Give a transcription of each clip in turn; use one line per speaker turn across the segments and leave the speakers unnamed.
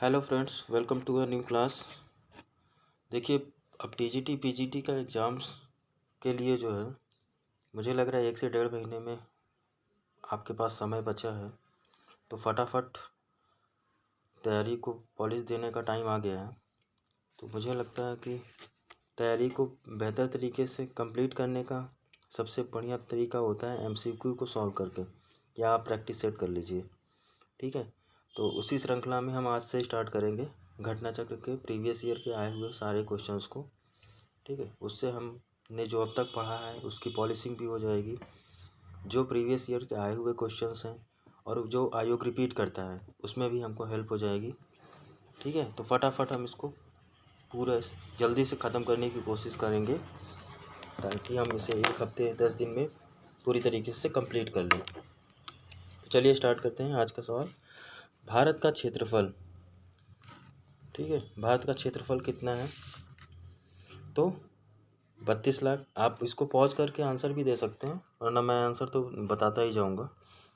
Hello friends, welcome to a new class. देखिए, अब TGT PGT का एग्ज़ाम्स के लिए जो है मुझे लग रहा है 1 से 1.5 महीने में आपके पास समय बचा है, तो फटाफट तैयारी को पॉलिश देने का टाइम आ गया है। तो मुझे लगता है कि तैयारी को बेहतर तरीके से कंप्लीट करने का सबसे बढ़िया तरीका होता है एमसीक्यू को सॉल्व करके, या आप प्रैक्टिस सेट कर लीजिए। ठीक है, तो उसी श्रृंखला में हम आज से स्टार्ट करेंगे घटना चक्र के प्रीवियस ईयर के आए हुए सारे क्वेश्चंस को। ठीक है, उससे हमने जो अब तक पढ़ा है उसकी पॉलिशिंग भी हो जाएगी। जो प्रीवियस ईयर के आए हुए क्वेश्चंस हैं और जो आयोग रिपीट करता है उसमें भी हमको हेल्प हो जाएगी। ठीक है, तो फटाफट हम इसको पूरा जल्दी से ख़त्म करने की कोशिश करेंगे ताकि हम इसे 1 हफ्ते 10 दिन में पूरी तरीके से कंप्लीट कर लें। चलिए स्टार्ट करते हैं आज का सवाल। भारत का क्षेत्रफल, ठीक है, भारत का क्षेत्रफल कितना है? तो 32 लाख। आप इसको पॉज करके आंसर भी दे सकते हैं, वरना मैं आंसर तो बताता ही जाऊंगा।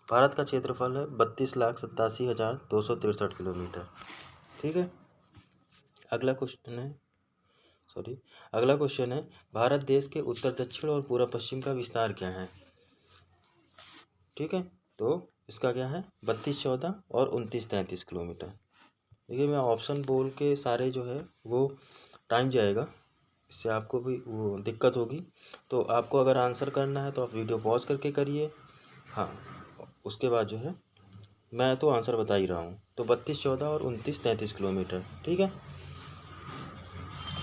भारत का क्षेत्रफल है 32,87,263 किलोमीटर। ठीक है, अगला क्वेश्चन है भारत देश के उत्तर दक्षिण और पूर्व पश्चिम का विस्तार क्या है? ठीक है, तो इसका क्या है? 3214 और 2933 किलोमीटर। देखिए, मैं ऑप्शन बोल के सारे जो है वो टाइम जाएगा, इससे आपको भी वो दिक्कत होगी। तो आपको अगर आंसर करना है तो आप वीडियो पॉज करके करिए। हाँ, उसके बाद जो है मैं तो आंसर बता ही रहा हूँ। तो 3214 और 2933 किलोमीटर। ठीक है,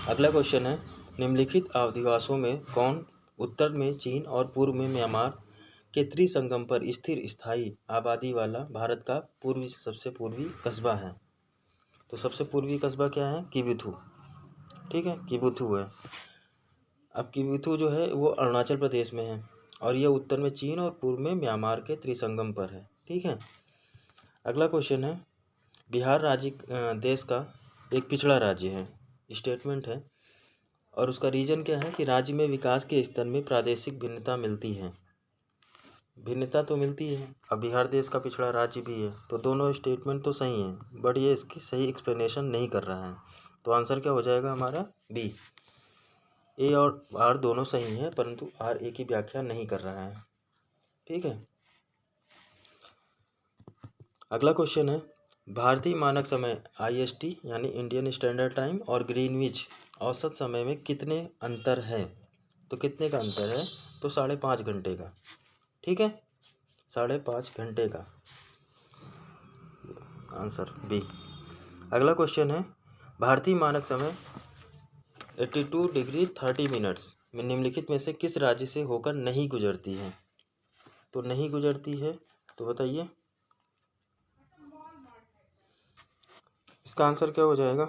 अगला क्वेश्चन है निम्नलिखित अधिवासों में कौन उत्तर में चीन और पूर्व में म्यांमार के त्रिसंगम पर स्थिर स्थायी आबादी वाला भारत का सबसे पूर्वी कस्बा है? तो सबसे पूर्वी कस्बा क्या है? किबुथु। ठीक है, किबुथु है। अब किबुथु जो है वो अरुणाचल प्रदेश में है और ये उत्तर में चीन और पूर्व में म्यांमार के त्रिसंगम पर है। ठीक है, अगला क्वेश्चन है बिहार राज्य देश का एक पिछड़ा राज्य है, स्टेटमेंट है, और उसका रीजन क्या है कि राज्य में विकास के स्तर में प्रादेशिक भिन्नता मिलती है। भिन्नता तो मिलती है, अब बिहार देश का पिछड़ा राज्य भी है, तो दोनों स्टेटमेंट तो सही हैं, बट ये इसकी सही एक्सप्लेनेशन नहीं कर रहा है। तो आंसर क्या हो जाएगा हमारा? बी। ए और आर दोनों सही हैं, परंतु आर ए की व्याख्या नहीं कर रहा है। ठीक है, अगला क्वेश्चन है भारतीय मानक समय IST यानी इंडियन स्टैंडर्ड टाइम और ग्रीनविच औसत समय में कितने अंतर है? तो कितने का अंतर है? तो 5.5 घंटे का। ठीक है, 5.5 घंटे का, आंसर बी। अगला क्वेश्चन है भारतीय मानक समय 82 डिग्री 30 मिनट्स में निम्नलिखित में से किस राज्य से होकर नहीं गुजरती है? तो नहीं गुजरती है, तो बताइए इसका आंसर क्या हो जाएगा?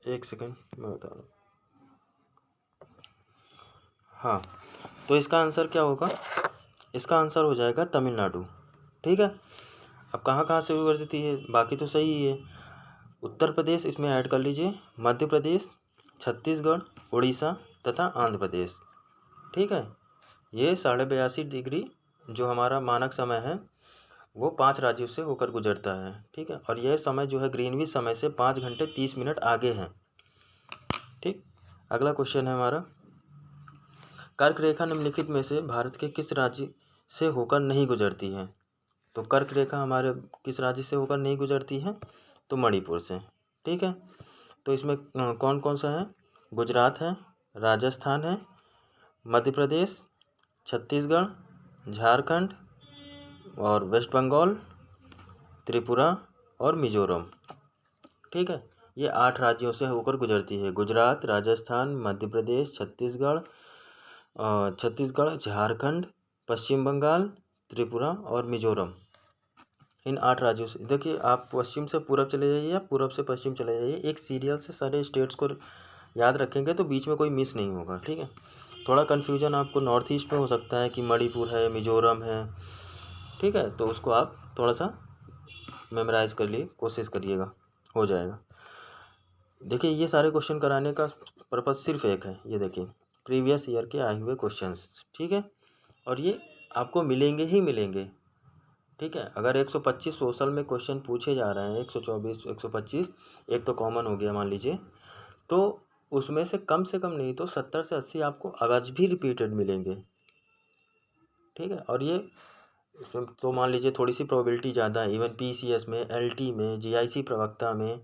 एक सेकंड मैं बता रहा हूँ। हाँ, तो इसका आंसर क्या होगा? इसका आंसर हो जाएगा तमिलनाडु। ठीक है, अब कहाँ कहाँ से गुजरती है? बाकी तो सही ही है। उत्तर प्रदेश इसमें ऐड कर लीजिए, मध्य प्रदेश, छत्तीसगढ़, उड़ीसा तथा आंध्र प्रदेश। ठीक है, ये 82.5 डिग्री जो हमारा मानक समय है वो 5 राज्यों से होकर गुजरता है। ठीक है, और यह समय जो है ग्रीनविच समय से 5 घंटे 30 मिनट आगे है। ठीक, अगला क्वेश्चन है हमारा कर्क रेखा निम्नलिखित में से भारत के किस राज्य से होकर नहीं गुजरती है? तो कर्क रेखा हमारे किस राज्य से होकर नहीं गुजरती है? तो मणिपुर से। ठीक है, तो इसमें कौन कौन सा है? गुजरात है, राजस्थान है, मध्य प्रदेश, छत्तीसगढ़, झारखंड और वेस्ट बंगाल, त्रिपुरा और मिजोरम। ठीक है, ये 8 राज्यों से होकर गुजरती है। गुजरात, राजस्थान, मध्य प्रदेश, छत्तीसगढ़, झारखंड, पश्चिम बंगाल, त्रिपुरा और मिजोरम। इन 8 राज्यों से। देखिए, आप पश्चिम से पूरब चले जाइए या पूरब से पश्चिम चले जाइए, एक सीरियल से सारे स्टेट्स को याद रखेंगे तो बीच में कोई मिस नहीं होगा। ठीक है, थोड़ा कन्फ्यूजन आपको नॉर्थ ईस्ट में हो सकता है कि मणिपुर है, मिजोरम है। ठीक है, तो उसको आप थोड़ा सा मेमोराइज कर लिए कोशिश करिएगा, हो जाएगा। देखिए, ये सारे क्वेश्चन कराने का पर्पज़ सिर्फ एक है, ये देखिए प्रीवियस ईयर के आए हुए क्वेश्चंस। ठीक है, और ये आपको मिलेंगे ही मिलेंगे, ठीक है। अगर 125 सोशल में क्वेश्चन पूछे जा रहे हैं, 124 125 एक तो कॉमन हो गया मान लीजिए, तो उसमें से कम नहीं तो 70 से 80 आपको आज भी रिपीटेड मिलेंगे। ठीक है। और ये उसमें तो मान लीजिए थोड़ी सी प्रोबेबिलिटी ज़्यादा है। इवन PCS में, LT में, GIC प्रवक्ता में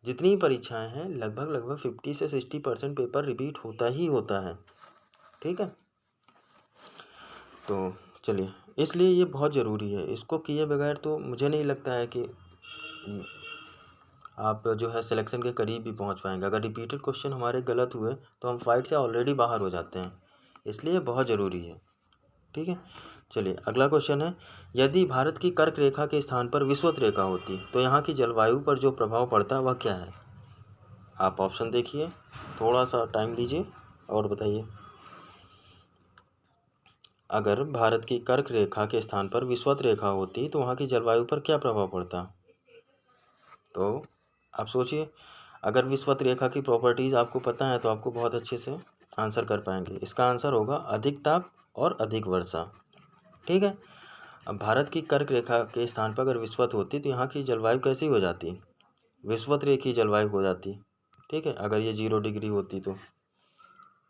जितनी परीक्षाएं हैं लगभग 50 से 60% पेपर रिपीट होता ही होता है। ठीक है। तो चलिए, इसलिए ये बहुत ज़रूरी है। इसको किए बगैर तो मुझे नहीं लगता है कि आप जो है सिलेक्शन के करीब भी पहुंच पाएंगे। अगर रिपीटेड क्वेश्चन हमारे गलत हुए तो हम फाइट से ऑलरेडी बाहर हो जाते हैं, इसलिए बहुत ज़रूरी है। ठीक है। चलिए, अगला क्वेश्चन है, यदि भारत की कर्क रेखा के स्थान पर विषुवत रेखा होती तो यहाँ की जलवायु पर जो प्रभाव पड़ता वह क्या है? आप ऑप्शन देखिए, थोड़ा सा टाइम लीजिए और बताइए। अगर भारत की कर्क रेखा के स्थान पर विषुवत रेखा होती तो वहाँ की जलवायु पर क्या प्रभाव पड़ता? तो आप सोचिए, अगर विषुवत रेखा की प्रॉपर्टीज़ आपको पता है तो आपको बहुत अच्छे से आंसर कर पाएंगे। इसका आंसर होगा अधिक ताप और अधिक वर्षा। ठीक है। अब भारत की कर्क रेखा के स्थान पर अगर विषुवत होती तो यहाँ की जलवायु कैसी हो जाती? विषुवत रेखी जलवायु हो जाती। ठीक है। अगर ये 0 डिग्री होती तो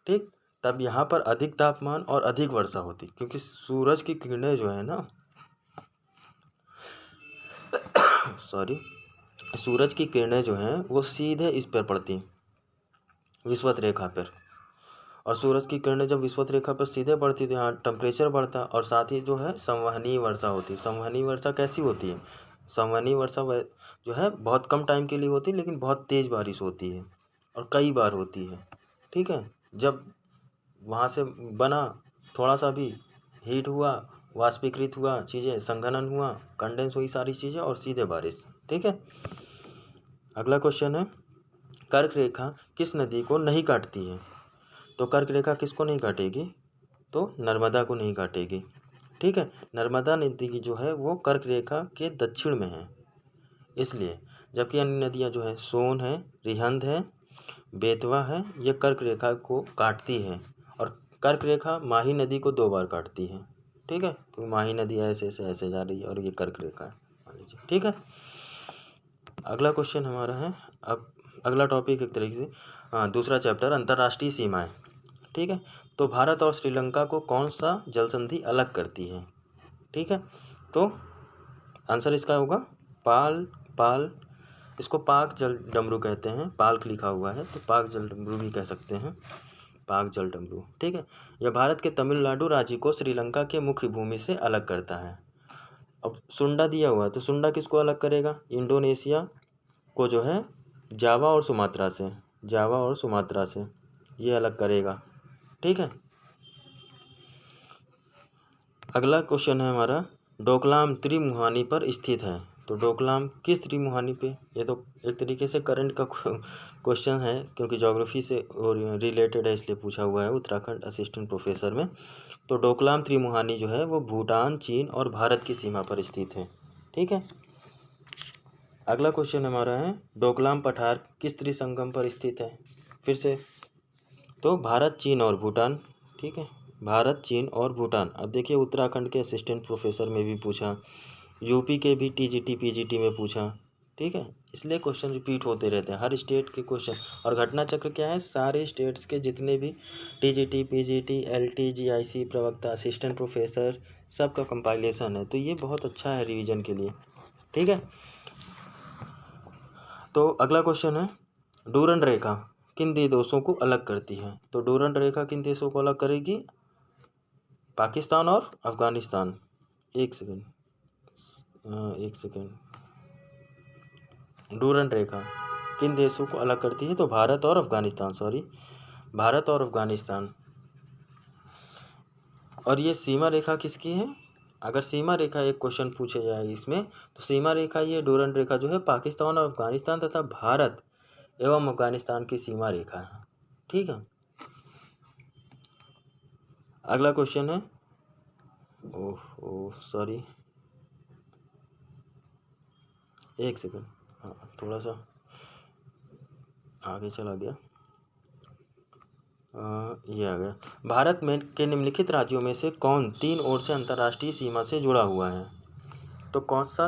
ठीक, तब यहाँ पर अधिक तापमान और अधिक वर्षा होती, क्योंकि सूरज की किरणें जो है ना सॉरी, सूरज की किरणें जो हैं वो सीधे इस पर पड़ती, विषुवत रेखा पर। और सूरज की किरणें जब विषुवत रेखा पर सीधे पड़ती तो यहाँ टेम्परेचर बढ़ता और साथ ही जो है संवहनीय वर्षा होती। संवहनीय वर्षा कैसी होती है? संवहनीय वर्षा जो है बहुत कम टाइम के लिए होती है, लेकिन बहुत तेज़ बारिश होती है और कई बार होती है। ठीक है। जब वहाँ से बना, थोड़ा सा भी हीट हुआ, वाष्पीकृत हुआ, चीज़ें संघनन हुआ, कंडेंस हुई सारी चीज़ें और सीधे बारिश। ठीक है। अगला क्वेश्चन है, कर्क रेखा किस नदी को नहीं काटती है? तो कर्क रेखा किसको नहीं काटेगी? तो नर्मदा को नहीं काटेगी। ठीक है। नर्मदा नदी की जो है वो कर्क रेखा के दक्षिण में है, इसलिए। जबकि अन्य नदियाँ जो है, सोन है, रिहंद है, बेतवा है, ये कर्क रेखा को काटती है। और कर्क रेखा माही नदी को 2 बार काटती है। ठीक है। तो माही नदी ऐसे ऐसे ऐसे जा रही है और ये कर्क रेखा है, मान लीजिए। ठीक है। अगला क्वेश्चन हमारा है, अब अगला टॉपिक एक तरीके से दूसरा चैप्टर, अंतर्राष्ट्रीय सीमाएं। ठीक है। तो भारत और श्रीलंका को कौन सा जल संधि अलग करती है? ठीक है। तो आंसर इसका होगा पाल, इसको पाक जल डमरू कहते हैं। पाल्क लिखा हुआ है तो पाक जल डमरू भी कह सकते हैं, पाक जल डमरू। ठीक है। यह भारत के तमिलनाडु राज्य को श्रीलंका के मुख्य भूमि से अलग करता है। अब सुंडा दिया हुआ है तो सुंडा किसको अलग करेगा? इंडोनेशिया को जो है जावा और सुमात्रा से ये अलग करेगा। ठीक है। अगला क्वेश्चन है हमारा, डोकलाम त्रिमुहानी पर स्थित है। तो डोकलाम किस त्रिमुहानी पे? ये तो एक तरीके से करंट का क्वेश्चन है, क्योंकि ज्योग्राफी से रिलेटेड है, इसलिए पूछा हुआ है उत्तराखंड असिस्टेंट प्रोफेसर में। तो डोकलाम त्रिमुहानी जो है वो भूटान, चीन और भारत की सीमा पर स्थित है। ठीक है। अगला क्वेश्चन हमारा है, डोकलाम पठार किस त्रिसंगम पर स्थित है? फिर से, तो भारत, चीन और भूटान। ठीक है। भारत, चीन और भूटान। अब देखिए, उत्तराखंड के असिस्टेंट प्रोफेसर में भी पूछा, यूपी के भी TGT PGT में पूछा। ठीक है। इसलिए क्वेश्चन रिपीट होते रहते हैं हर स्टेट के क्वेश्चन। और घटना चक्र क्या है? सारे स्टेट्स के जितने भी TGT PGT LT GIC प्रवक्ता असिस्टेंट प्रोफेसर सबका कंपाइलेशन है, तो ये बहुत अच्छा है रिवीजन के लिए। ठीक है। तो अगला क्वेश्चन है, डूरंड रेखा किन देशों को अलग करती है? तो डूरंड रेखा किन देशों को अलग करेगी? पाकिस्तान और अफगानिस्तान। एक सेकेंड, डूरंड रेखा किन देशों को अलग करती है? तो भारत और अफगानिस्तान। और ये सीमा रेखा किसकी है? अगर सीमा रेखा एक क्वेश्चन पूछे जाए इसमें, तो सीमा रेखा ये डूरंड रेखा जो है पाकिस्तान और अफगानिस्तान तथा भारत एवं अफगानिस्तान की सीमा रेखा है। ठीक है। अगला क्वेश्चन है, सॉरी, एक सेकंड, हाँ थोड़ा सा आगे चला गया। ये आ गया। भारत में के निम्नलिखित राज्यों में से कौन 3 ओर से अंतर्राष्ट्रीय सीमा से जुड़ा हुआ है? तो कौन सा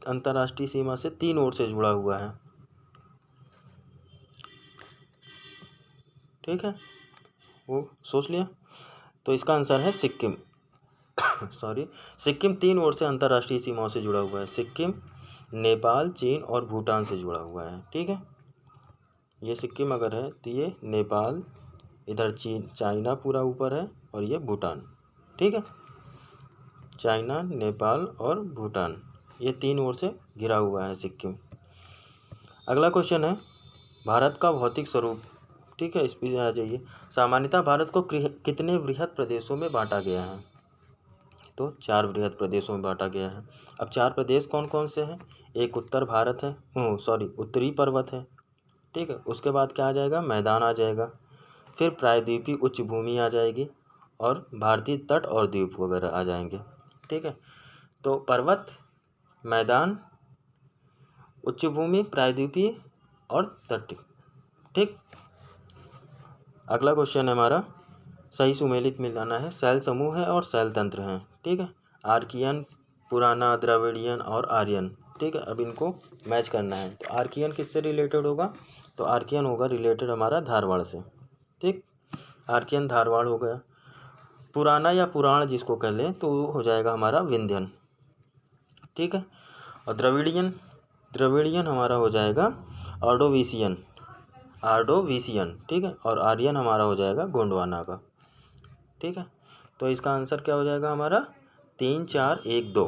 अंतर्राष्ट्रीय सीमा से 3 ओर से जुड़ा हुआ है? ठीक है, वो सोच लिया। तो इसका आंसर है सिक्किम। सॉरी, सिक्किम 3 ओर से अंतर्राष्ट्रीय सीमाओं से जुड़ा हुआ है। सिक्किम नेपाल, चीन और भूटान से जुड़ा हुआ है। ठीक है, ये सिक्किम अगर है तो ये नेपाल, इधर चीन, चाइना पूरा ऊपर है, और ये भूटान। ठीक है, चाइना, नेपाल और भूटान, ये 3 ओर से घिरा हुआ है सिक्किम। अगला क्वेश्चन है भारत का भौतिक स्वरूप। ठीक है, इस पे आ जाइए। सामान्यतः भारत को कितने बृहद प्रदेशों में बांटा गया है? तो 4 बृहद प्रदेशों में बांटा गया है। अब 4 प्रदेश कौन कौन से हैं? एक उत्तर भारत है, उत्तरी पर्वत है। ठीक है, उसके बाद क्या आ जाएगा? मैदान आ जाएगा। फिर प्रायद्वीपीय उच्च भूमि आ जाएगी, और भारतीय तट और द्वीप वगैरह आ जाएंगे। ठीक है, तो पर्वत, मैदान, उच्च भूमि, प्रायद्वीपीय और तट। ठीक, अगला क्वेश्चन है हमारा, सही सुमेलित मिलाना है। शैल समूह है और शैल तंत्र हैं। ठीक है, आर्कियन, पुराना, द्रविड़ियन और आर्यन। ठीक है, अब इनको मैच करना है। तो आर्कियन किससे रिलेटेड होगा? तो आर्कियन होगा रिलेटेड हमारा धारवाड़ से। ठीक, आर्कियन धारवाड़ हो गया। पुराना या पुराण जिसको कह लें तो वो हो जाएगा हमारा विंध्यन। ठीक है, और द्रविड़ियन, द्रविड़ियन हमारा हो जाएगा ऑर्डोविशियन, आर्डोविशियन। ठीक है, और आर्यन हमारा हो जाएगा गोंडवाना का। ठीक है, तो इसका आंसर क्या हो जाएगा हमारा? 3 4 1 2।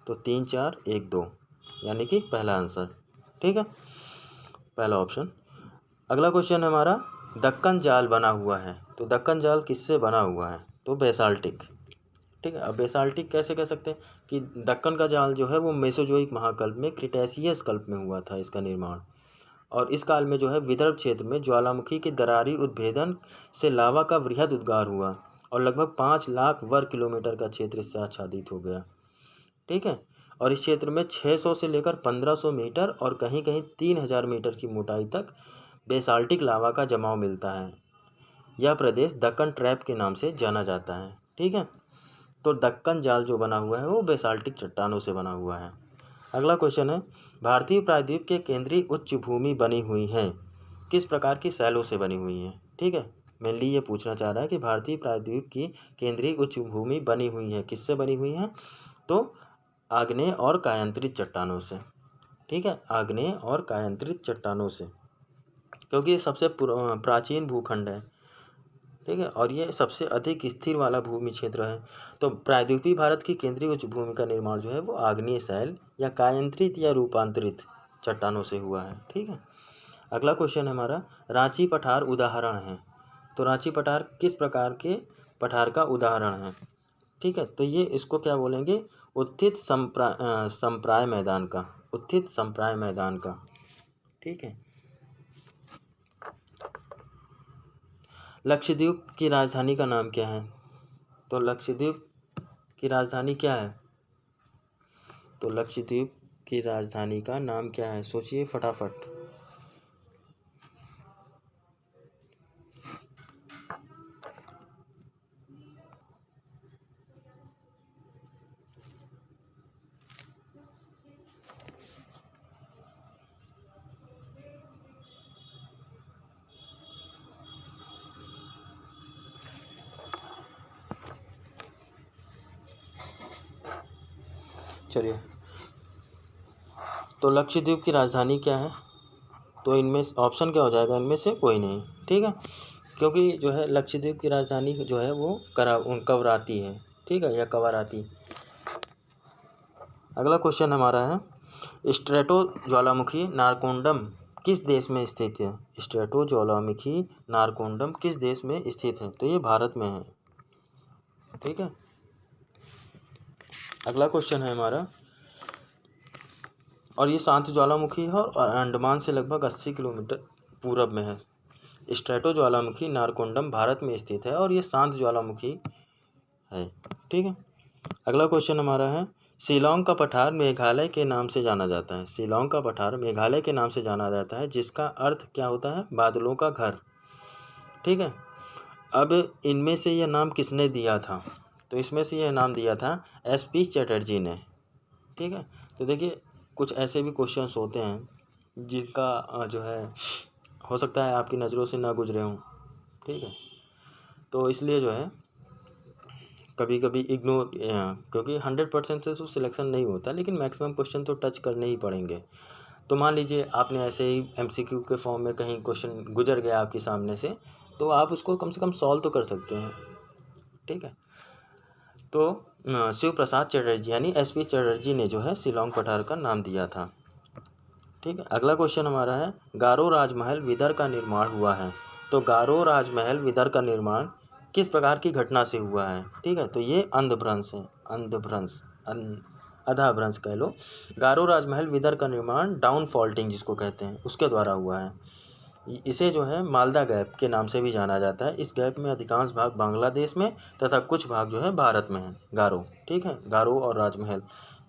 तो 3 4 1 2 यानी कि पहला आंसर। ठीक है, पहला ऑप्शन। अगला क्वेश्चन है हमारा, दक्कन जाल बना हुआ है। तो दक्कन जाल किससे बना हुआ है? तो बेसाल्टिक। ठीक है, अब बेसाल्टिक कैसे कह सकते हैं कि दक्कन का जाल जो है वो मेसोजोइक महाकल्प में, क्रिटेशियस कल्प में हुआ था इसका निर्माण। और इस काल में जो है विदर्भ क्षेत्र में ज्वालामुखी के दरारी उद्भेदन से लावा का वृहद उद्गार हुआ, और लगभग 5 लाख वर्ग किलोमीटर का क्षेत्र इससे आच्छादित हो गया। ठीक है, और इस क्षेत्र में 600 से लेकर 1500 मीटर और कहीं कहीं 3000 मीटर की मोटाई तक बेसाल्टिक लावा का जमाव मिलता है। यह प्रदेश दक्कन ट्रैप के नाम से जाना जाता है। ठीक है, तो दक्कन जाल जो बना हुआ है वो बेसाल्टिक चट्टानों से बना हुआ है। अगला क्वेश्चन है, भारतीय प्रायद्वीप के केंद्रीय उच्च भूमि बनी हुई है, किस प्रकार की शैलों से बनी हुई है? ठीक है, मेनली ये पूछना चाह रहा है कि भारतीय प्रायद्वीप की केंद्रीय उच्च भूमि बनी हुई है, किससे बनी हुई है? तो आग्नेय और कायांतरित चट्टानों से। ठीक है, आग्नेय और कायांतरित चट्टानों से, क्योंकि ये सबसे प्राचीन भूखंड है। ठीक है, और ये सबसे अधिक स्थिर वाला भूमि क्षेत्र है। तो प्रायद्वीपीय भारत की केंद्रीय उच्च भूमि का निर्माण जो है वो आग्नेय शैल या कायांतरित या रूपांतरित चट्टानों से हुआ है। ठीक है, अगला क्वेश्चन है हमारा, रांची पठार उदाहरण है। तो रांची पठार किस प्रकार के पठार का उदाहरण है? ठीक है, तो ये इसको क्या बोलेंगे? उत्थित संप्राय मैदान का, उत्थित संप्राय मैदान का। ठीक है, लक्षद्वीप की राजधानी का नाम क्या है? तो लक्षद्वीप की राजधानी क्या है? तो लक्षद्वीप की राजधानी का नाम क्या है? सोचिए फटाफट। चलिए, तो लक्षद्वीप की राजधानी क्या है? तो इनमें ऑप्शन क्या हो जाएगा? इनमें से कोई नहीं। ठीक है, क्योंकि जो है लक्षद्वीप की राजधानी जो है वो कवराती है। ठीक है, या कवाराती। अगला क्वेश्चन हमारा है, स्ट्रेटो ज्वालामुखी नारकोंडम किस देश में स्थित है? स्ट्रेटो ज्वालामुखी नारकोंडम किस देश में स्थित है? तो ये भारत में है। ठीक है, अगला क्वेश्चन है हमारा, और ये शांत ज्वालामुखी है और अंडमान से लगभग 80 किलोमीटर पूरब में है। स्ट्रेटो ज्वालामुखी नारकोंडम भारत में स्थित है और ये शांत ज्वालामुखी है। ठीक है, अगला क्वेश्चन हमारा है, शिलांग का पठार मेघालय के नाम से जाना जाता है। शिलांग का पठार मेघालय के नाम से जाना जाता है, जिसका अर्थ क्या होता है? बादलों का घर। ठीक है, अब इनमें से यह नाम किसने दिया था? तो इसमें से यह नाम दिया था SP चटर्जी ने। ठीक है। तो देखिए कुछ ऐसे भी क्वेश्चंस होते हैं जिनका जो है हो सकता है आपकी नज़रों से ना गुजरे हों, ठीक है। तो इसलिए जो है कभी कभी इग्नोर, क्योंकि 100% से तो सिलेक्शन नहीं होता, लेकिन मैक्सिमम क्वेश्चन तो टच करने ही पड़ेंगे। तो मान लीजिए आपने ऐसे ही MCQ के फॉर्म में कहीं क्वेश्चन गुजर गया आपके सामने से, तो आप उसको कम से कम सॉल्व तो कर सकते हैं, ठीक है। तो शिव प्रसाद चटर्जी यानी SP चटर्जी ने जो है शिलोंग पठार का नाम दिया था, ठीक है। अगला क्वेश्चन हमारा है, गारो राजमहल विदर का निर्माण हुआ है। तो गारो राजमहल विदर का निर्माण किस प्रकार की घटना से हुआ है, ठीक है। तो ये अंधभ्रंश है, अंधभ्रंश, अधाभ्रंश कह लो। गारो राजमहल विदर का निर्माण डाउन फॉल्टिंग जिसको कहते हैं उसके द्वारा हुआ है। इसे जो है मालदा गैप के नाम से भी जाना जाता है। इस गैप में अधिकांश भाग बांग्लादेश में तथा कुछ भाग जो है भारत में है। गारो, ठीक है। गारो और राजमहल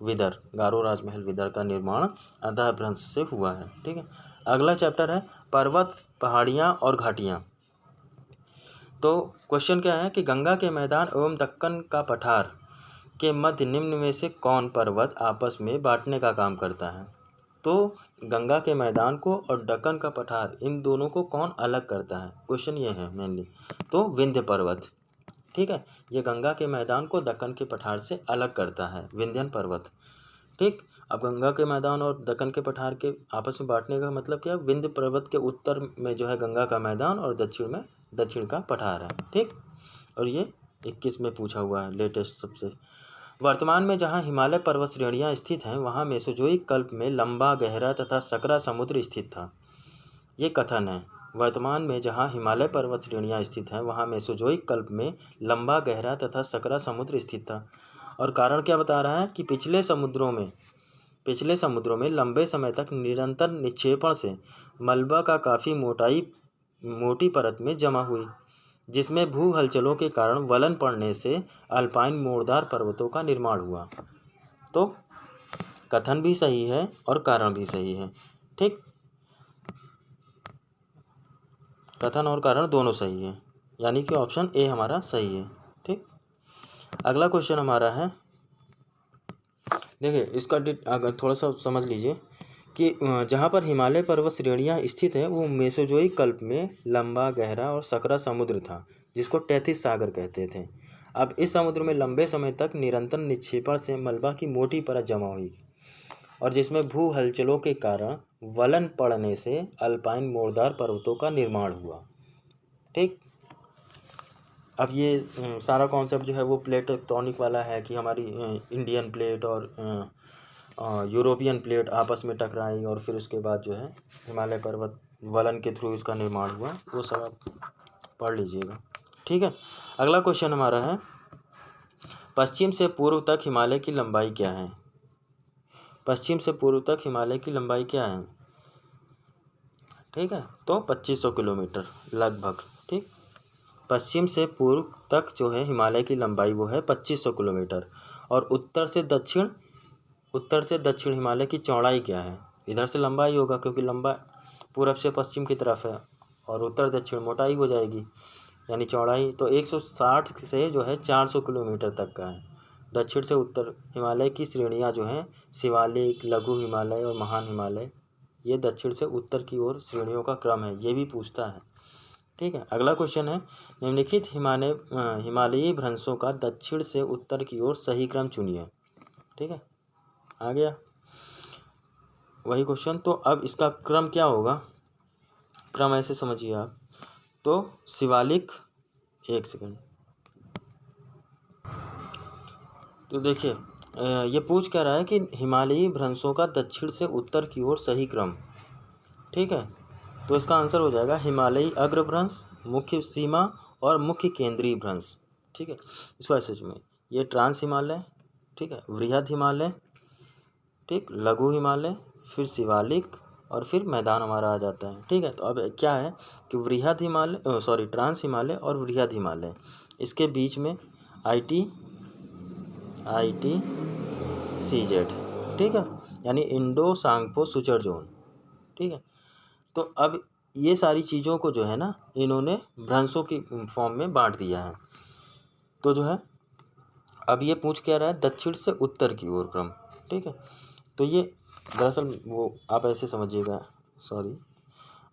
विदर, गारो राजमहल विदर का निर्माण अंधाभ्रंश से हुआ है, ठीक है। अगला चैप्टर है पर्वत, पहाड़ियाँ और घाटियाँ। तो क्वेश्चन क्या है कि गंगा के मैदान एवं दक्कन का पठार के मध्य निम्न में से कौन पर्वत आपस में बांटने का काम करता है। तो गंगा के मैदान को और दक्कन का पठार, इन दोनों को कौन अलग करता है, क्वेश्चन ये है मेनली। तो विंध्य पर्वत, ठीक है। ये गंगा के मैदान को दक्कन के पठार से अलग करता है, विंध्यन पर्वत, ठीक। अब गंगा के मैदान और दक्कन के पठार के आपस में बांटने का मतलब क्या है, विंध्य पर्वत के उत्तर में जो है गंगा का मैदान और दक्षिण में दक्षिण का पठार है, ठीक। और ये 21 में पूछा हुआ है लेटेस्ट सबसे। वर्तमान में जहाँ हिमालय पर्वत श्रेणियाँ स्थित हैं वहाँ मेसोजोइक कल्प में लंबा, गहरा तथा सकरा समुद्र स्थित था। ये कथन है, वर्तमान में जहाँ हिमालय पर्वत श्रेणियाँ स्थित हैं वहाँ मेसोजोइक कल्प में लंबा, गहरा तथा सकरा समुद्र स्थित था। और कारण क्या बता रहा है कि पिछले समुद्रों में लंबे समय तक निरंतर निक्षेपण से मलबा का काफ़ी मोटी परत में जमा हुई, जिसमें भू हलचलों के कारण वलन पड़ने से अल्पाइन मोड़दार पर्वतों का निर्माण हुआ। तो कथन भी सही है और कारण भी सही है, ठीक। कथन और कारण दोनों सही है, यानी कि ऑप्शन ए हमारा सही है, ठीक। अगला क्वेश्चन हमारा है, देखिए इसका अगर थोड़ा सा समझ लीजिए कि जहाँ पर हिमालय पर्वत श्रेणियाँ स्थित है वो मेसोजोइक कल्प में लंबा, गहरा और सकरा समुद्र था, जिसको टैथिस सागर कहते थे। अब इस समुद्र में लंबे समय तक निरंतर निक्षेपण से मलबा की मोटी परत जमा हुई और जिसमें भू हलचलों के कारण वलन पड़ने से अल्पाइन मोड़दार पर्वतों का निर्माण हुआ, ठीक। अब ये सारा कॉन्सेप्ट जो है वो प्लेट टेक्टोनिक वाला है कि हमारी इंडियन प्लेट और यूरोपियन प्लेट आपस में टकराई और फिर उसके बाद जो है हिमालय पर्वत वलन के थ्रू इसका निर्माण हुआ, वो सब आप पढ़ लीजिएगा, ठीक है। अगला क्वेश्चन हमारा है, पश्चिम से पूर्व तक हिमालय की लंबाई क्या है। पश्चिम से पूर्व तक हिमालय की लंबाई क्या है, ठीक है। तो 2500 किलोमीटर लगभग, ठीक। पश्चिम से पूर्व तक जो है हिमालय की लंबाई वो है 2500 किलोमीटर। और उत्तर से दक्षिण हिमालय की चौड़ाई क्या है। इधर से लंबाई होगा क्योंकि लंबा पूरब से पश्चिम की तरफ है और उत्तर दक्षिण मोटाई हो जाएगी, यानी चौड़ाई तो 160 से जो है 400 किलोमीटर तक का है। दक्षिण से उत्तर हिमालय की श्रेणियाँ जो हैं शिवालिक, लघु हिमालय और महान हिमालय, ये दक्षिण से उत्तर की ओर श्रेणियों का क्रम है, ये भी पूछता है, ठीक है। अगला क्वेश्चन है, निम्नलिखित हिमालयी भ्रंशों का दक्षिण से उत्तर की ओर सही क्रम चुनिए, ठीक है। आ गया वही क्वेश्चन। तो अब इसका क्रम क्या होगा, क्रम ऐसे समझिए आप। तो शिवालिक, एक सेकंड, तो देखिए ये पूछ क्या रहा है कि हिमालयी भ्रंशों का दक्षिण से उत्तर की ओर सही क्रम, ठीक है। तो इसका आंसर हो जाएगा हिमालयी अग्रभ्रंश, मुख्य सीमा और मुख्य केंद्रीय भ्रंश, ठीक है। इसको ऐसे में ये ट्रांस हिमालय, ठीक है, वृहद हिमालय, ठीक, लघु हिमालय, फिर शिवालिक और फिर मैदान हमारा आ जाता है, ठीक है। तो अब क्या है कि ट्रांस हिमालय और वृहद हिमालय, इसके बीच में ITCZ, ठीक है, यानी इंडो सांगपो सुचर जोन, ठीक है। तो अब ये सारी चीज़ों को जो है ना इन्होंने भ्रंशों की फॉर्म में बांट दिया है। तो जो है अब ये पूछ क्या रहा है, दक्षिण से उत्तर की ओर क्रम, ठीक। ठीक है। तो ये दरअसल वो आप ऐसे समझिएगा,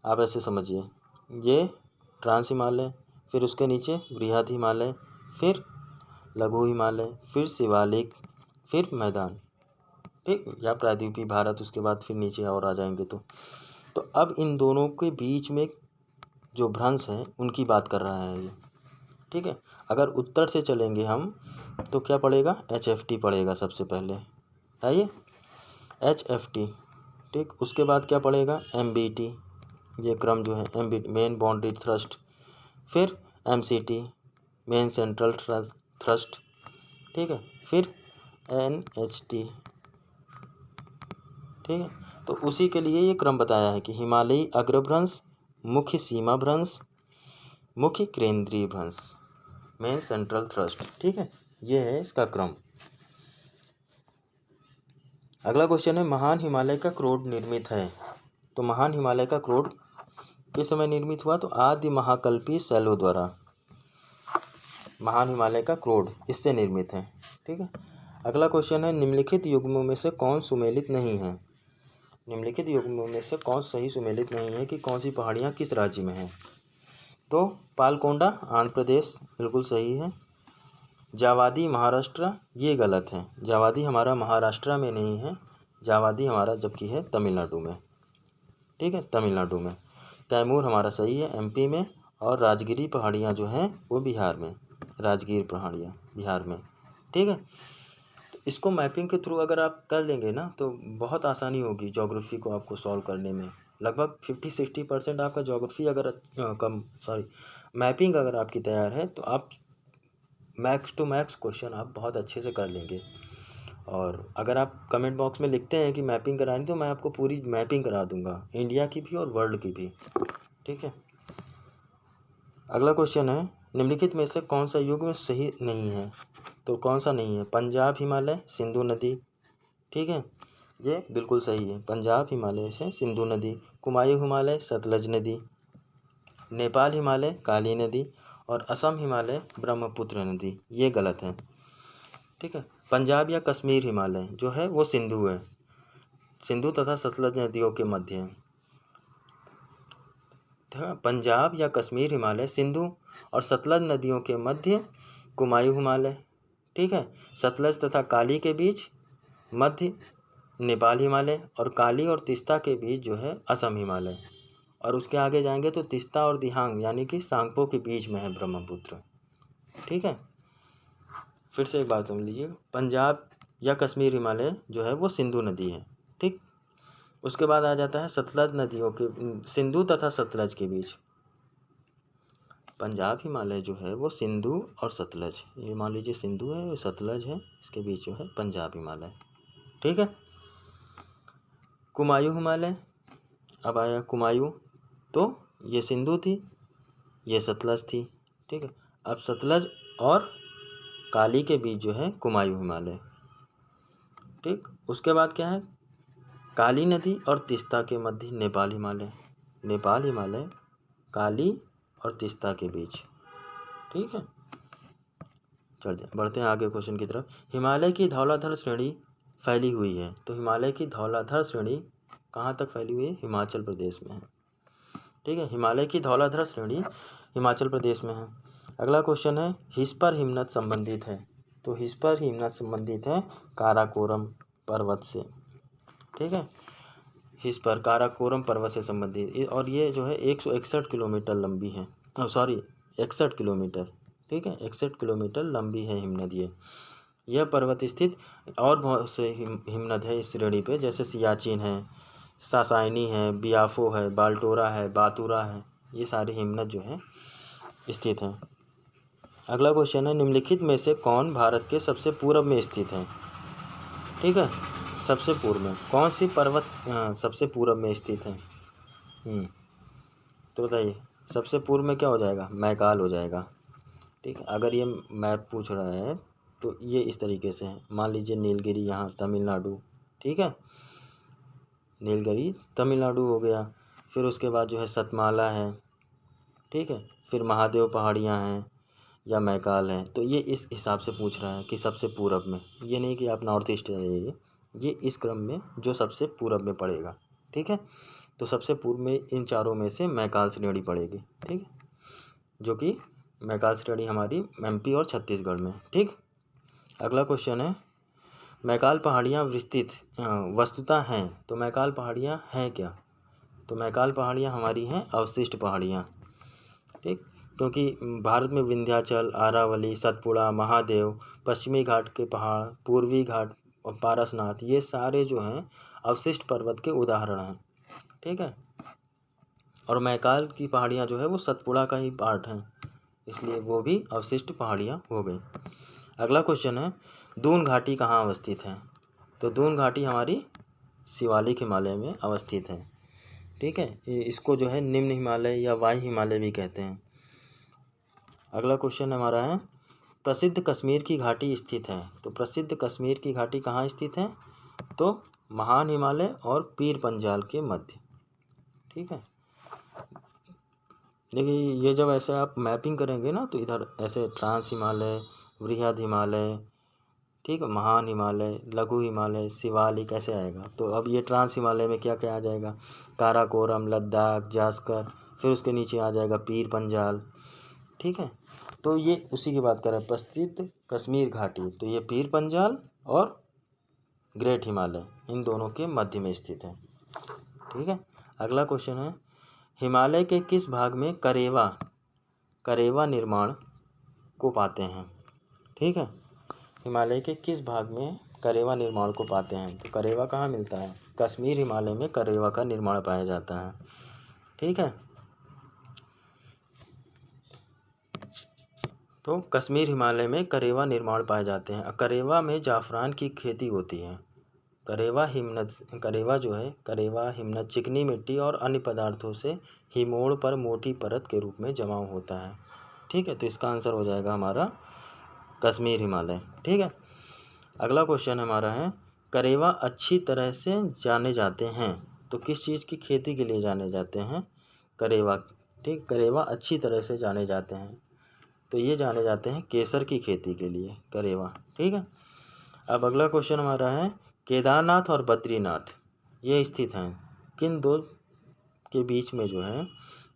आप ऐसे समझिए, ये ट्रांस हिमालय, फिर उसके नीचे बृहद हिमालय, फिर लघु हिमालय, फिर शिवालिक, फिर मैदान, ठीक, या प्रायद्वीपीय भारत, उसके बाद फिर नीचे और आ जाएंगे। तो अब इन दोनों के बीच में जो भ्रंश हैं उनकी बात कर रहा है ये, ठीक है। अगर उत्तर से चलेंगे हम तो क्या पड़ेगा, HFT पड़ेगा सबसे पहले, आइए HFT, ठीक। उसके बाद क्या पड़ेगा, MBT, ये क्रम जो है MBT मेन बाउंड्री थ्रस्ट, फिर MCT मेन सेंट्रल थ्रस्ट, ठीक है, फिर NHT, ठीक है। तो उसी के लिए ये क्रम बताया है कि हिमालयी अग्रभ्रंश, मुख्य सीमा भ्रंश, मुख्य केंद्रीय भ्रंश, मेन सेंट्रल थ्रस्ट, ठीक है, ये है इसका क्रम। अगला क्वेश्चन है, महान हिमालय का क्रोड निर्मित है। तो महान हिमालय का क्रोड किस समय निर्मित हुआ, तो आदि महाकल्पी शैलों द्वारा महान हिमालय का क्रोड इससे निर्मित है, ठीक है। अगला क्वेश्चन है, निम्नलिखित युग्मों में से कौन सुमेलित नहीं है। निम्नलिखित युग्मों में से कौन सही सुमेलित नहीं है कि कौन सी पहाड़ियाँ किस राज्य में हैं। तो पालकोंडा आंध्र प्रदेश बिल्कुल सही है। जावादी महाराष्ट्र, ये गलत है, जावादी हमारा महाराष्ट्र में नहीं है, जावादी हमारा जबकि है तमिलनाडु में, ठीक है, तमिलनाडु में। कैमूर हमारा सही है MP में, और राजगिरी पहाड़ियाँ जो हैं वो बिहार में, राजगीर पहाड़ियाँ बिहार में, ठीक है। तो इसको मैपिंग के थ्रू अगर आप कर लेंगे ना तो बहुत आसानी होगी ज्योग्राफी को आपको सॉल्व करने में। लगभग 50-60% आपका ज्योग्राफी अगर मैपिंग अगर आपकी तैयार है तो आप मैक्स टू मैक्स क्वेश्चन आप बहुत अच्छे से कर लेंगे। और अगर आप कमेंट बॉक्स में लिखते हैं कि मैपिंग करानी, तो मैं आपको पूरी मैपिंग करा दूंगा, इंडिया की भी और वर्ल्ड की भी, ठीक है। अगला क्वेश्चन है, निम्नलिखित में से कौन सा युग्म सही नहीं है। तो कौन सा नहीं है, पंजाब हिमालय सिंधु नदी, ठीक है, ये बिल्कुल सही है, पंजाब हिमालय से सिंधु नदी। कुमायूं हिमालय सतलज नदी, नेपाल हिमालय काली नदी, और असम हिमालय ब्रह्मपुत्र नदी, ये गलत है, ठीक है। पंजाब या कश्मीर हिमालय जो है वो सिंधु है, सिंधु तथा सतलज नदियों के मध्य है। पंजाब या कश्मीर हिमालय सिंधु और सतलज नदियों के मध्य कुमायूं हिमालय, ठीक है। सतलज तथा काली के बीच मध्य नेपाल हिमालय, और काली और तिस्ता के बीच जो है असम हिमालय, और उसके आगे जाएंगे तो तिस्ता और दिहांग यानी कि सांगपो के बीच में है ब्रह्मपुत्र, ठीक है। फिर से एक बात समझ लीजिए, पंजाब या कश्मीर हिमालय जो है वो सिंधु नदी है, ठीक। उसके बाद आ जाता है सतलज नदियों के, सिंधु तथा सतलज के बीच, पंजाब हिमालय जो है वो सिंधु और सतलज, ये मान लीजिए सिंधु है, सतलज है, इसके बीच जो है पंजाब हिमालय, ठीक है। कुमायूं हिमालय, अब आया कुमायूं, तो ये सिंधु थी, ये सतलज थी, ठीक है। अब सतलज और काली के बीच जो है कुमायूं हिमालय, ठीक। उसके बाद क्या है, काली नदी और तिस्ता के मध्य नेपाल हिमालय, नेपाल हिमालय काली और तिस्ता के बीच, ठीक है। चलिए बढ़ते हैं आगे क्वेश्चन की तरफ। हिमालय की धौलाधर श्रेणी फैली हुई है। तो हिमालय की धौलाधर श्रेणी कहाँ तक फैली हुई है, हिमाचल प्रदेश में है, ठीक है। हिमालय की धौलाधर श्रेणी हिमाचल प्रदेश में है। अगला क्वेश्चन है, हिस्पर हिमनद संबंधित है। तो हिस्पर हिमनद संबंधित है काराकोरम पर्वत से, ठीक है। हिस्पर काराकोरम पर्वत से संबंधित, और ये जो है 161 किलोमीटर लंबी है, 61 किलोमीटर, ठीक है, 61 किलोमीटर लंबी है हिमनद ये। यह पर्वत स्थित और बहुत से हिमनद है इस श्रेणी पे, जैसे सियाचिन है, सासाइनी है, बियाफो है, बाल्टोरा है, बातुरा है, ये सारे हिमनद जो है स्थित हैं। अगला क्वेश्चन है, निम्नलिखित में से कौन भारत के सबसे पूर्व में स्थित है, ठीक है। सबसे पूर्व में कौन सी पर्वत सबसे पूर्व में स्थित है, तो बताइए सबसे पूर्व में क्या हो जाएगा, मैकाल हो जाएगा, ठीक है। अगर ये मैप पूछ रहा है तो ये इस तरीके से है, मान लीजिए नीलगिरी यहाँ तमिलनाडु, ठीक है, नीलगिरी तमिलनाडु हो गया। फिर उसके बाद जो है सतमाला है, ठीक है, फिर महादेव पहाड़ियाँ हैं या मैकाल है। तो ये इस हिसाब से पूछ रहा है कि सबसे पूरब में, ये नहीं कि आप नॉर्थ ईस्ट जाइए, ये इस क्रम में जो सबसे पूरब में पड़ेगा। ठीक है, तो सबसे पूर्व में इन चारों में से मैकाल श्रेणी पड़ेगी। ठीक है, जो कि मैकाल श्रेणी हमारी एमपी और छत्तीसगढ़ में। ठीक, अगला क्वेश्चन है, मैकाल पहाड़ियाँ विस्तृत वस्तुतः हैं, तो मैकाल पहाड़ियाँ हैं क्या? तो मैकाल पहाड़ियाँ हमारी हैं अवशिष्ट पहाड़ियाँ। ठीक, क्योंकि भारत में विंध्याचल, आरावली, सतपुड़ा, महादेव, पश्चिमी घाट के पहाड़, पूर्वी घाट और पारसनाथ, ये सारे जो हैं अवशिष्ट पर्वत के उदाहरण हैं। ठीक है, और मैकाल की पहाड़ियाँ जो है वो सतपुड़ा का ही पार्ट हैं, इसलिए वो भी अवशिष्ट पहाड़ियाँ हो गई। अगला क्वेश्चन है, दून घाटी कहाँ अवस्थित है? तो दून घाटी हमारी शिवालिक हिमालय में अवस्थित है। ठीक है, इसको जो है निम्न हिमालय या वायु हिमालय भी कहते हैं। अगला क्वेश्चन हमारा है, प्रसिद्ध कश्मीर की घाटी स्थित है। तो प्रसिद्ध कश्मीर की घाटी कहाँ स्थित है? तो महान हिमालय और पीर पंजाल के मध्य। ठीक है, देखिए ये जब ऐसे आप मैपिंग करेंगे ना, तो इधर ऐसे ट्रांस हिमालय, वृहद हिमालय, ठीक है, महान हिमालय, लघु हिमालय, शिवालिक ऐसे आएगा। तो अब ये ट्रांस हिमालय में क्या क्या आ जाएगा? काराकोरम, लद्दाख, जास्कर, फिर उसके नीचे आ जाएगा पीर पंजाल। ठीक है, तो ये उसी की बात कर रहे हैं, प्रसिद्ध कश्मीर घाटी, तो ये पीर पंजाल और ग्रेट हिमालय इन दोनों के मध्य में स्थित है। ठीक है, अगला क्वेश्चन है, हिमालय के किस भाग में करेवा निर्माण को पाते हैं? ठीक है, हिमालय के किस भाग में करेवा निर्माण को पाते हैं? तो करेवा कहाँ मिलता है? कश्मीर हिमालय में करेवा का निर्माण पाया जाता है। ठीक है, तो कश्मीर हिमालय में करेवा निर्माण पाए जाते हैं। करेवा में जाफरान की खेती होती है। करेवा जो है करेवा हिमनद चिकनी मिट्टी और अन्य पदार्थों से हिमोड़ पर मोटी परत के रूप में जमा होता है। ठीक है, तो इसका आंसर हो जाएगा हमारा कश्मीर हिमालय। ठीक है, अगला क्वेश्चन हमारा है, करेवा अच्छी तरह से जाने जाते हैं, तो किस चीज़ की खेती के लिए जाने जाते हैं करेवा? ठीक, करेवा अच्छी तरह से जाने जाते हैं, तो ये जाने जाते हैं केसर की खेती के लिए करेवा। ठीक है, अब अगला क्वेश्चन हमारा है, केदारनाथ और बद्रीनाथ ये स्थित हैं किन दो के बीच में जो है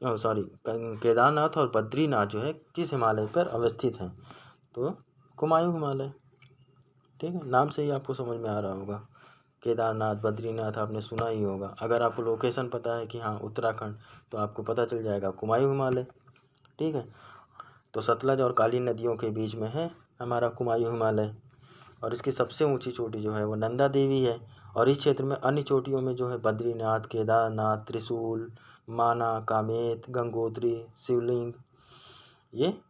केदारनाथ और बद्रीनाथ जो है किस हिमालय पर अवस्थित हैं? तो कुमायूं हिमालय। ठीक है, नाम से ही आपको समझ में आ रहा होगा, केदारनाथ, बद्रीनाथ आपने सुना ही होगा। अगर आपको लोकेशन पता है कि हाँ उत्तराखंड, तो आपको पता चल जाएगा कुमायूं हिमालय। ठीक है, तो सतलज और काली नदियों के बीच में है हमारा कुमायूं हिमालय, और इसकी सबसे ऊंची चोटी जो है वो नंदा देवी है। और इस क्षेत्र में अन्य चोटियों में जो है बद्रीनाथ, केदारनाथ, त्रिशूल, माना, कामेत, गंगोत्री, शिवलिंग ये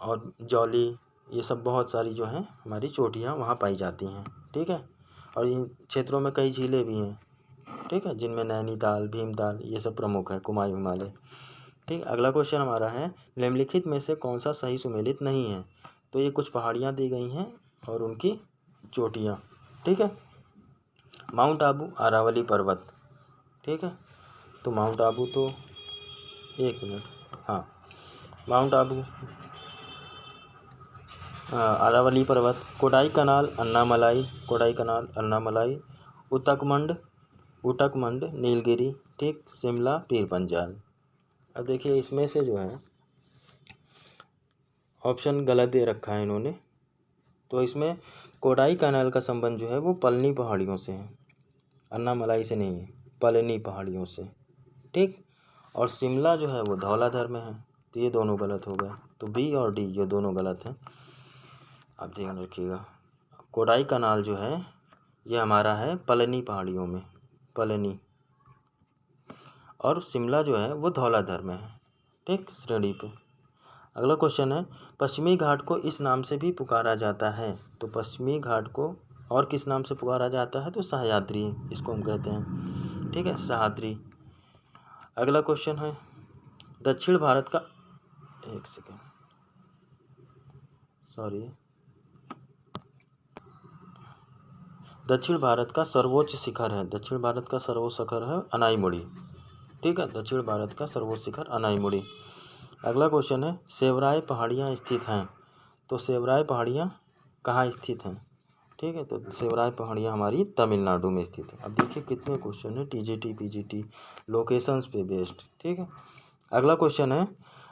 और जौली, ये सब बहुत सारी जो हैं हमारी चोटियाँ वहाँ पाई जाती हैं। ठीक है, और इन क्षेत्रों में कई झीलें भी हैं। ठीक है, जिनमें नैनीताल, भीमताल ये सब प्रमुख है कुमायूं हिमालय। ठीक, अगला क्वेश्चन हमारा है, निम्नलिखित में से कौन सा सही सुमेलित नहीं है? तो ये कुछ पहाड़ियाँ दी गई हैं और उनकी चोटियाँ। ठीक है, माउंट आबू, अरावली पर्वत। ठीक है, तो माउंट आबू तो एक मिनट, हाँ माउंट आबू, अरावली पर्वत, कोडाई कनाल, अन्नामलाई, उटकमंड, नीलगिरी, ठीक, शिमला, पीर पंजाल। अब देखिए इसमें से जो है ऑप्शन गलत दे रखा है इन्होंने, तो इसमें कोडाई कनाल का संबंध जो है वो पलनी पहाड़ियों से है, अन्नामलाई से नहीं है, पलनी पहाड़ियों से। ठीक, और शिमला जो है वो धौलाधर में है, तो ये दोनों गलत हो गए, तो बी और डी ये दोनों गलत हैं। आप ध्यान रखिएगा, कोडाई कनाल जो है ये हमारा है पलनी पहाड़ियों में, पलनी, और शिमला जो है वो धौलाधर में है। ठीक, श्रेणी पे। अगला क्वेश्चन है, पश्चिमी घाट को इस नाम से भी पुकारा जाता है, तो पश्चिमी घाट को और किस नाम से पुकारा जाता है? तो सह्याद्री इसको हम कहते हैं। ठीक है, सह्याद्री। अगला क्वेश्चन है, दक्षिण भारत का, एक सेकेंड, सॉरी, दक्षिण भारत का सर्वोच्च शिखर है, दक्षिण भारत का सर्वोच्च शिखर है अनाईमुड़ी। ठीक है, दक्षिण भारत का सर्वोच्च शिखर अनाईमुड़ी। अगला क्वेश्चन है, सेवराय पहाड़ियाँ स्थित हैं, तो सेवराय पहाड़ियाँ कहाँ स्थित हैं? ठीक है। तो शिवराय पहाड़ियाँ हमारी तमिलनाडु में स्थित है। अब देखिए कितने क्वेश्चन है टीजीटी पीजीटी लोकेशंस पे बेस्ड। ठीक है। अगला क्वेश्चन है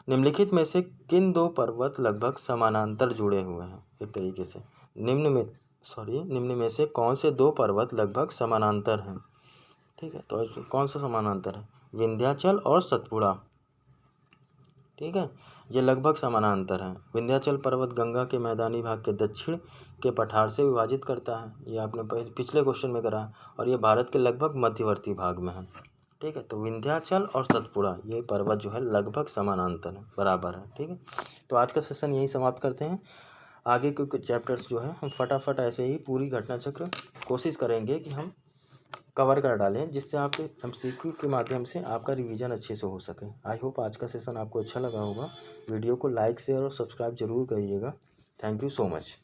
निम्नलिखित में से किन दो पर्वत लगभग समानांतर जुड़े हुए हैं। एक तरीके से निम्न में से कौन से दो पर्वत लगभग समानांतर हैं। ठीक है। तो कौन सा समानांतर है, विंध्याचल और सतपुड़ा। ठीक है, ये लगभग समानांतर हैं। विंध्याचल पर्वत गंगा के मैदानी भाग के दक्षिण के पठार से विभाजित करता है, ये आपने पिछले क्वेश्चन में करा, और ये भारत के लगभग मध्यवर्ती भाग में है। ठीक है। तो विंध्याचल और सतपुड़ा ये पर्वत जो है लगभग समानांतर है, बराबर है। ठीक है। तो आज का सेशन यही समाप्त करते हैं। आगे के कुछ चैप्टर्स जो है हम फटाफट ऐसे ही पूरी घटना चक्र कोशिश करेंगे कि हम कवर कर डालें, जिससे आपके एमसीक्यू के माध्यम से आपका रिवीजन अच्छे से हो सके। आई होप आज का सेशन आपको अच्छा लगा होगा। वीडियो को लाइक शेयर और सब्सक्राइब जरूर करिएगा। Thank you so much.